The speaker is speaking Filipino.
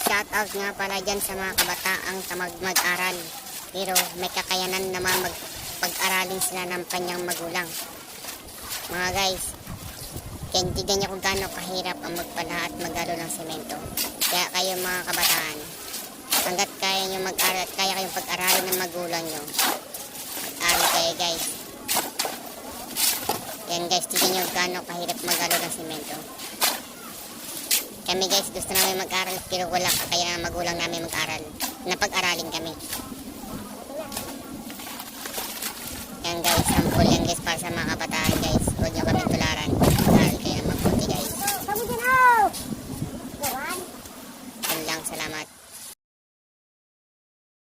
Shoutout nga pala dyan sa mga kabataang tamad mag-aral. Pero may kakayanan naman pag-aralin sila ng kanyang magulang. Mga guys, kaya niyo kung gaano kahirap ang magpala at magalo ng semento. Kaya kayo mga kabataan, hanggat kaya nyo mag-aral at kaya kayong pag-aralin ng magulang nyo, mag-aral kayo guys. Yan guys, tignan nyo gaano kahirap mag-alo ng semento. Kami guys, gusto namin mag-aral pero wala kaya magulang namin mag-aral. Napag-aralin kami. Yan guys, sample yan guys para sa mga kabataan guys. Huwag nyo kami